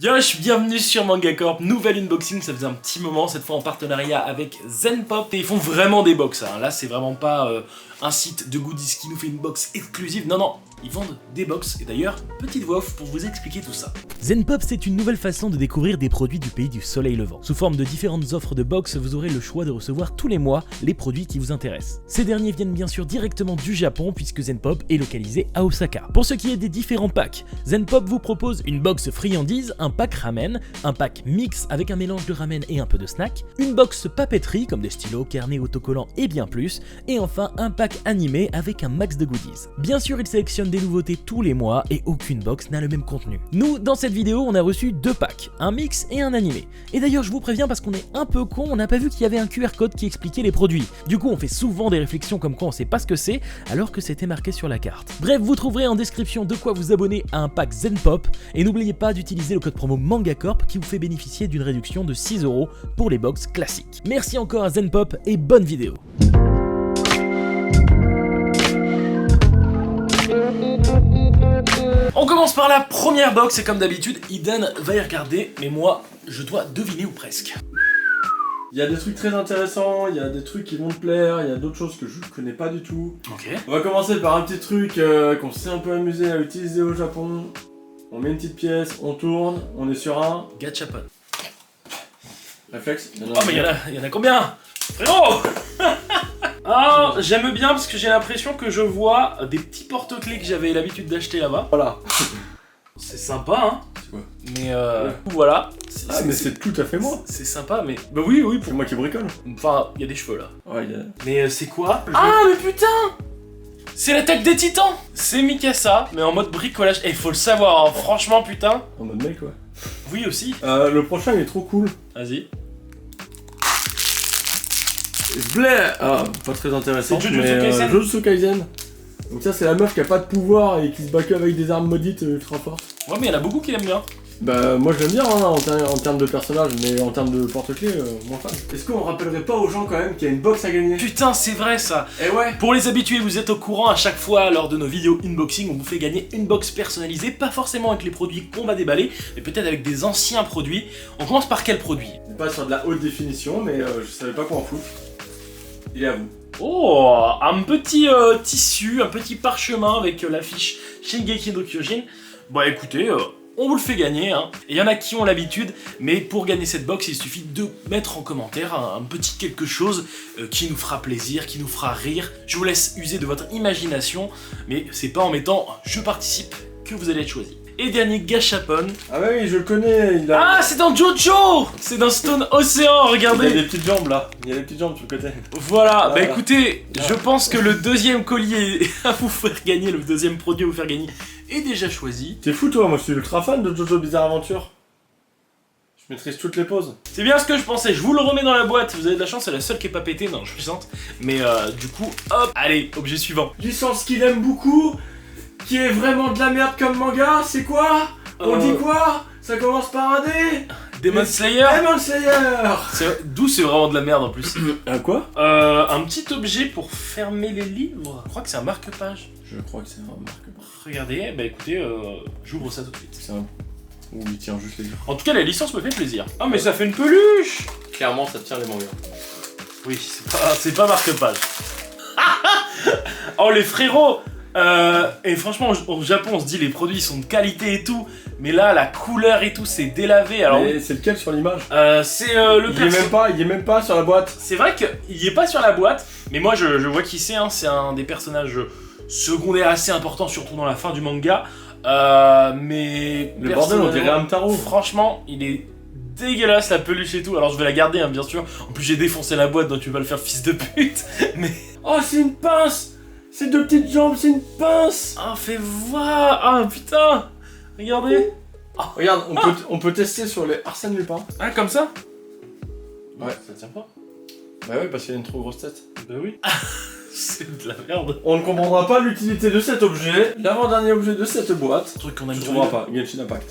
Yosh, bienvenue sur Manga Corp, nouvel unboxing, ça faisait un petit moment, cette fois en partenariat avec Zenpop, et ils font vraiment des box, hein. Là c'est vraiment pas un site de goodies qui nous fait une box exclusive, non, ils vendent des box, et d'ailleurs, petite voix off pour vous expliquer tout ça. Zenpop, c'est une nouvelle façon de découvrir des produits du pays du soleil levant. Sous forme de différentes offres de box, vous aurez le choix de recevoir tous les mois les produits qui vous intéressent. Ces derniers viennent bien sûr directement du Japon, puisque Zenpop est localisé à Osaka. Pour ce qui est des différents packs, Zenpop vous propose une box friandise, un pack ramen, un pack mix avec un mélange de ramen et un peu de snack, une box papeterie comme des stylos, carnets, autocollants et bien plus, et enfin un pack animé avec un max de goodies. Bien sûr, il sélectionne des nouveautés tous les mois et aucune box n'a le même contenu. Nous, dans cette vidéo, on a reçu deux packs, un mix et un animé. Et d'ailleurs, je vous préviens parce qu'on est un peu con, on n'a pas vu qu'il y avait un QR code qui expliquait les produits. Du coup, on fait souvent des réflexions comme quoi on sait pas ce que c'est, alors que c'était marqué sur la carte. Bref, vous trouverez en description de quoi vous abonner à un pack Zenpop, et n'oubliez pas d'utiliser le code promo MangaCorp qui vous fait bénéficier d'une réduction de 6 € pour les box classiques. Merci encore à Zenpop et bonne vidéo. On commence par la première box, et comme d'habitude, Iden va y regarder, mais moi, je dois deviner ou presque. Il y a des trucs très intéressants, il y a des trucs qui vont te plaire, il y a d'autres choses que je connais pas du tout. Ok. On va commencer par un petit truc qu'on s'est un peu amusé à utiliser au Japon. On met une petite pièce, on tourne, on est sur un... Gachapon. Réflexe. Oh mais il y en a combien? Frérot. Ah, j'aime bien parce que j'ai l'impression que je vois des petits porte-clés que j'avais l'habitude d'acheter là-bas. Voilà. C'est sympa, hein. C'est quoi? Mais voilà. Ah mais c'est tout à fait moi. C'est sympa, mais... Bah oui, C'est moi qui bricole. Enfin, il y a des cheveux là. Ouais, il y a... Mais c'est quoi? Ah mais putain! C'est l'attaque des titans! C'est Mikasa, mais en mode bricolage. Et faut le savoir, hein. Franchement, putain. En mode mec, ouais. Oui aussi. Le prochain, il est trop cool. Vas-y. Bleh. Ah, pas très intéressant. C'est Jujutsu mais, Kaisen. Jujutsu Kaisen. Donc ça, c'est la meuf qui a pas de pouvoir et qui se bat que avec des armes maudites ultra fortes. Ouais, mais il y en a beaucoup qui l'aiment bien. Bah moi je l'aime bien hein, en termes de personnage, mais en termes de porte-clés, moins fan. Est-ce qu'on rappellerait pas aux gens quand même qu'il y a une box à gagner? Putain, c'est vrai ça. Eh ouais. Pour les habitués, vous êtes au courant, à chaque fois lors de nos vidéos unboxing, on vous fait gagner une box personnalisée, pas forcément avec les produits qu'on va déballer, mais peut-être avec des anciens produits. On commence par quel produit? On est pas sur de la haute définition, mais je savais pas quoi en foutre. Il est à vous. Oh, un petit tissu, un petit parchemin avec l'affiche Shingeki no Kyojin. Bah écoutez, on vous le fait gagner, hein. Et il y en a qui ont l'habitude, mais pour gagner cette box, il suffit de mettre en commentaire un petit quelque chose qui nous fera plaisir, qui nous fera rire. Je vous laisse user de votre imagination, mais c'est pas en mettant « je participe » que vous allez être choisi. Et dernier gachapon. Ah bah oui, je le connais, il a... Ah, c'est dans Jojo! C'est dans Stone Ocean, Il regardez! a des petites jambes là, il y a des petites jambes sur le côté. Voilà, bah Voilà. écoutez, je pense que le deuxième collier à vous faire gagner, le deuxième produit à vous faire gagner, est déjà choisi. T'es fou toi, moi je suis ultra fan de Jojo Bizarre Adventure. Je maîtrise toutes les poses. C'est bien ce que je pensais, je vous le remets dans la boîte, vous avez de la chance, c'est la seule qui est pas pétée, non, je plaisante. Mais du coup, hop, allez, objet suivant. Licence qu'il aime beaucoup, qui est vraiment de la merde comme manga, c'est quoi? On dit quoi? Ça commence par un D? Demon Slayer. Demon Slayer. D'où c'est vraiment de la merde en plus. Un quoi? Un petit objet pour fermer les livres, je crois que c'est un marque-page. Je crois que c'est un marque-page. Regardez, bah écoutez, j'ouvre ça tout de suite. C'est un... Ou il tient juste les livres. En tout cas, la licence me fait plaisir. Ah mais ça fait une peluche. Clairement, ça tient les mangas. Oui, c'est pas marque-page. Oh les frérots. Et franchement, au Japon, on se dit les produits sont de qualité et tout, mais là, la couleur et tout, c'est délavé. Alors, mais c'est lequel sur l'image? c'est le il y est même pas sur la boîte. C'est vrai qu'il y est pas sur la boîte, mais moi, je vois qui c'est. Hein, c'est un des personnages secondaires assez importants, surtout dans la fin du manga. Mais le bordel, on dirait Hamtaro. Franchement, il est dégueulasse la peluche et tout. Alors, je vais la garder, hein, bien sûr. En plus, j'ai défoncé la boîte, donc tu vas le faire fils de pute. Mais oh, c'est une pince. C'est deux petites jambes, c'est une pince. ah, fais voir. Ah, putain. Regardez. Regarde, on peut tester sur les Arsène Lupin. Ah, comme ça? Ouais. Ça tient pas. Bah oui, parce qu'il a une trop grosse tête. Bah oui. C'est de la merde. On ne comprendra pas l'utilité de cet objet, l'avant-dernier objet de cette boîte. Un truc qu'on aime Je comprends pas, Genshin Impact.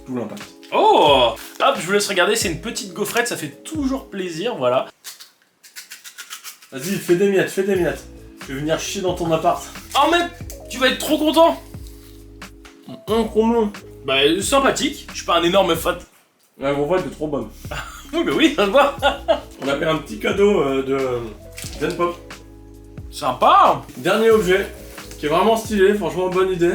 Tout l'impact. Oh. Hop, je vous laisse regarder, c'est une petite gaufrette, ça fait toujours plaisir, voilà. Vas-y, fais des miettes, fais des miettes. Je vais venir chier dans ton appart. Oh mais tu vas être trop content. Combien? Bah, sympathique. Je suis pas un énorme fan. Ouais, en vrai, elle est trop bonne. Oui, mais oui, ça se voit. On a fait un petit cadeau de Zen Pop. Sympa. Dernier objet, qui est vraiment stylé, franchement bonne idée.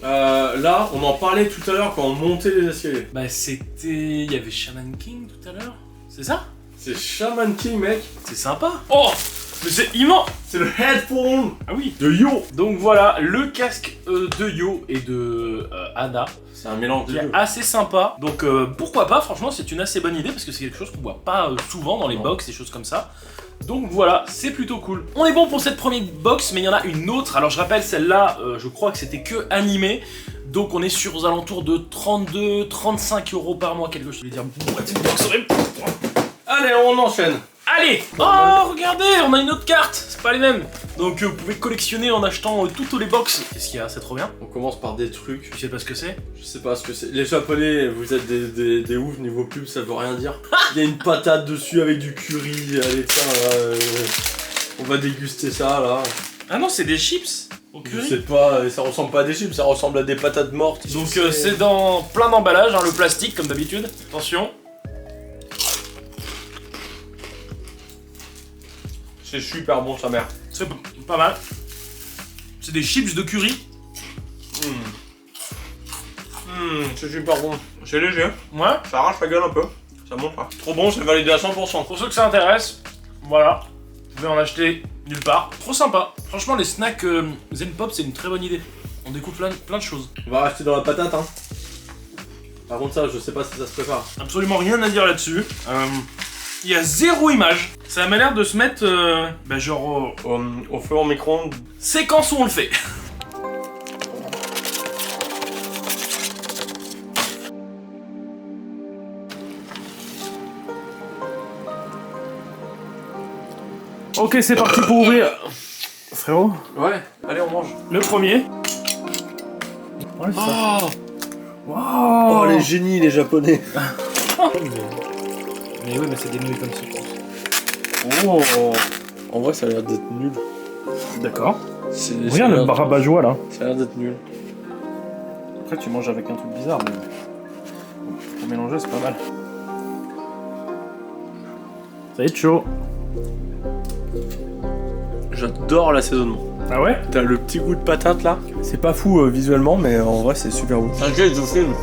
Là, on en parlait tout à l'heure quand on montait les escaliers. Bah, c'était... Il y avait Shaman King tout à l'heure. C'est ça? C'est Shaman King, mec. C'est sympa. Oh, mais c'est immense. C'est le headphone Ah oui. de Yo. Donc voilà, le casque de Yo et de Anna. C'est un mélange Qui des est deux. assez sympa. Donc pourquoi pas, franchement, c'est une assez bonne idée parce que c'est quelque chose qu'on voit pas souvent dans les box, des choses comme ça. Donc voilà, c'est plutôt cool. On est bon pour cette première box, mais il y en a une autre. Alors je rappelle, celle-là, je crois que c'était que animé. Donc on est sur aux alentours de 32-35 € par mois, quelque chose. Je vais dire, boîte de box. Allez, on enchaîne. Allez. Oh, regardez, on a une autre carte. C'est pas les mêmes. Donc vous pouvez collectionner en achetant toutes les box. Qu'est-ce qu'il y a? C'est trop bien. On commence par des trucs. Tu sais pas ce que c'est? Je sais pas ce que c'est. Les japonais, vous êtes des oufs niveau pub, ça veut rien dire. Il y a une patate dessus avec du curry. Allez, tiens, on va déguster ça là. Ah non, c'est des chips au Je curry. sais pas, ça ressemble pas à des chips, ça ressemble à des patates mortes. Donc c'est dans plein d'emballages, hein, le plastique comme d'habitude. Attention. C'est super bon, sa mère. C'est pas mal. C'est des chips de curry. C'est super bon. C'est léger, Ouais. ça arrache la gueule un peu. Ça monte pas. Trop bon, c'est validé à 100%. Pour ceux que ça intéresse, voilà. Vous pouvez en acheter nulle part. Trop sympa. Franchement, les snacks Zen Pop, c'est une très bonne idée. On découvre plein de choses. On va rester dans la patate, hein. Par contre, ça, je sais pas si ça se prépare. Absolument rien à dire là-dessus. Il y a 0 image. Ça m'a l'air de se mettre, genre, Au feu en micro-ondes. séquence où on le fait. Ok, c'est parti pour ouvrir. Frérot, Ouais, allez, on mange. le premier. Enlève ça. Wow. les génies, les japonais. Mais oui, mais c'est des nouilles comme ça. Oh. En vrai, ça a l'air d'être nul. D'accord. Regarde le rabat-joie là. Ça a l'air d'être nul. Après, tu manges avec un truc bizarre, mais. Pour mélanger, c'est pas mal. Ça va être chaud. J'adore l'assaisonnement. Ah ouais? T'as le petit goût de patate là. C'est pas fou visuellement, mais en vrai, c'est super bon. T'inquiète, je filme.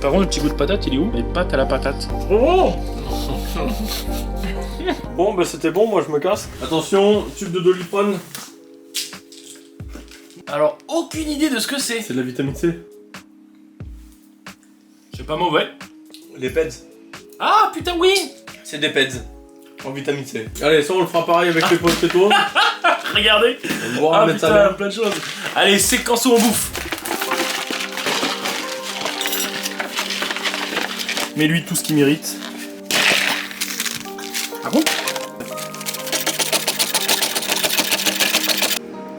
Par contre, le petit goût de patate, il est où? Les pâtes à la patate. Oh. Bon, bah c'était bon, moi je me casse. Attention, tube de Doliprane. Alors, aucune idée de ce que c'est. C'est de la vitamine C. C'est pas mauvais. Les PEDS. Ah putain, oui! C'est des PEDS. En vitamine C. Allez, ça on le fera pareil avec les potatoes. Regardez! On va Ah mettre ça putain, là. plein de choses. Allez, séquence où on bouffe. Mets-lui tout ce qu'il mérite. Ah bon?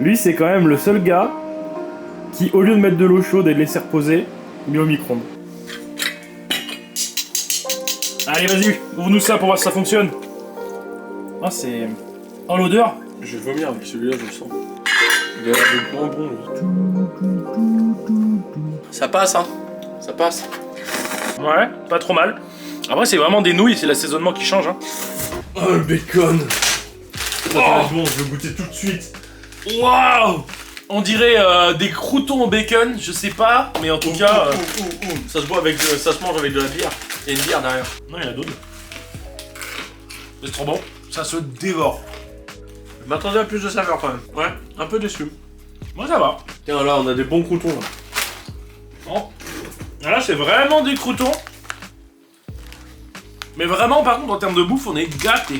Lui, c'est quand même le seul gars qui, au lieu de mettre de l'eau chaude et de laisser reposer, il met au micro-ondes. Allez, vas-y, ouvre-nous ça pour voir si ça fonctionne. Ah, c'est... Oh, l'odeur. Je vais vomir avec celui-là, je le sens. Il a l'air de bonbon. Ça passe, hein. Ça passe. Ouais, pas trop mal. Après, c'est vraiment des nouilles, c'est l'assaisonnement qui change. Hein. Oh, le bacon. Ça va être bon, je vais goûter tout de suite. Waouh! On dirait des croûtons au bacon, je sais pas, mais en tout cas... Ça se boit avec, ça se mange avec de la bière. Il y a une bière derrière. Non, il y en a d'autres. C'est trop bon, ça se dévore. Je m'attendais à plus de saveur quand même. Ouais, un peu déçu. Moi, ça va. Tiens, là, on a des bons croutons là. Bon. Là, c'est vraiment des croûtons. Mais vraiment, par contre, en termes de bouffe, on est gâtés.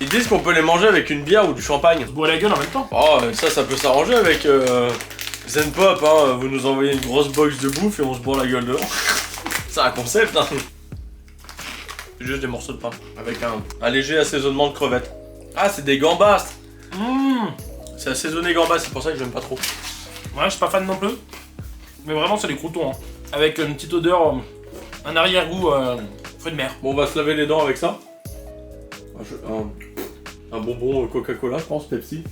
Ils disent qu'on peut les manger avec une bière ou du champagne. On se boit la gueule en même temps. Oh, ça peut s'arranger avec Zen Pop, hein. Vous nous envoyez une grosse box de bouffe et on se boit la gueule dehors. C'est un concept, hein. C'est juste des morceaux de pain avec un léger assaisonnement de crevettes. Ah, c'est des gambas. C'est assaisonné gambas, c'est pour ça que j'aime pas trop. Ouais, je suis pas fan non plus. Mais vraiment, c'est des croûtons. Hein. Avec une petite odeur, un arrière-goût fruits de mer. Bon, on va se laver les dents avec ça. Un bonbon Coca-Cola, je pense, Pepsi.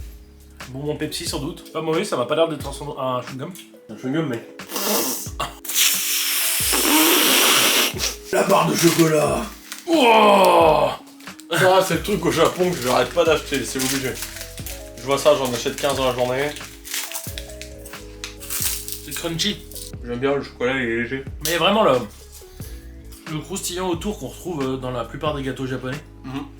Bonbon Pepsi sans doute. Pas mauvais, ça m'a pas l'air d'être un chewing-gum. Un chewing-gum, mec. La barre de chocolat. Oh Ça, c'est le truc au Japon que je n'arrête pas d'acheter, c'est obligé. Je vois ça, j'en achète 15 dans la journée. C'est crunchy. J'aime bien le chocolat, il est léger. Mais vraiment le croustillant autour qu'on retrouve dans la plupart des gâteaux japonais.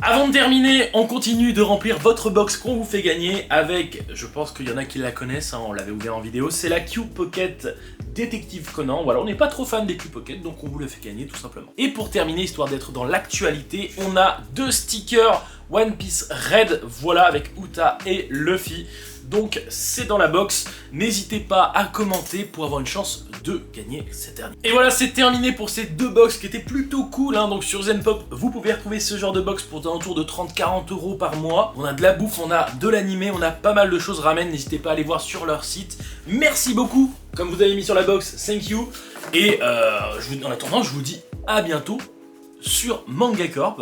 Avant de terminer, on continue de remplir votre box qu'on vous fait gagner avec, je pense qu'il y en a qui la connaissent, hein, on l'avait ouvert en vidéo, c'est la Q Pocket Détective Conan. Voilà, on n'est pas trop fan des Q Pocket, donc on vous le fait gagner tout simplement. Et pour terminer, histoire d'être dans l'actualité, on a 2 stickers One Piece Red, voilà, avec Uta et Luffy. Donc c'est dans la box, n'hésitez pas à commenter pour avoir une chance de gagner cette dernière. Et voilà, c'est terminé pour ces 2 box qui étaient plutôt cool, hein. Donc sur Zenpop, vous pouvez retrouver ce genre de box pour un tour de 30-40 € par mois. On a de la bouffe, on a de l'animé, on a pas mal de choses ramen, n'hésitez pas à aller voir sur leur site. Merci beaucoup, comme vous avez mis sur la box, thank you. Et en attendant, je vous dis à bientôt sur Manga Corp.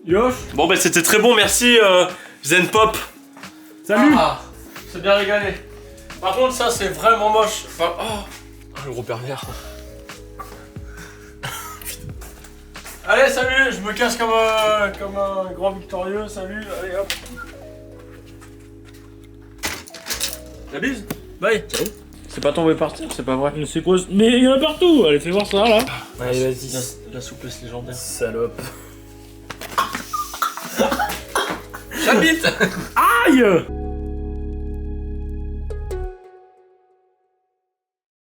Yosh. Bon bah c'était très bon, merci Zenpop. Salut. C'est bien régalé. Par contre ça c'est vraiment moche. Enfin, le gros pervers. Allez salut, je me casse comme un grand victorieux, salut, allez hop. La bise. Bye. C'est pas tombé par terre, c'est pas vrai. C'est quoi? Mais il y en a partout. Allez, fais voir ça là. Allez, vas-y. La souplesse légendaire. Salope. J'habite. Aïe.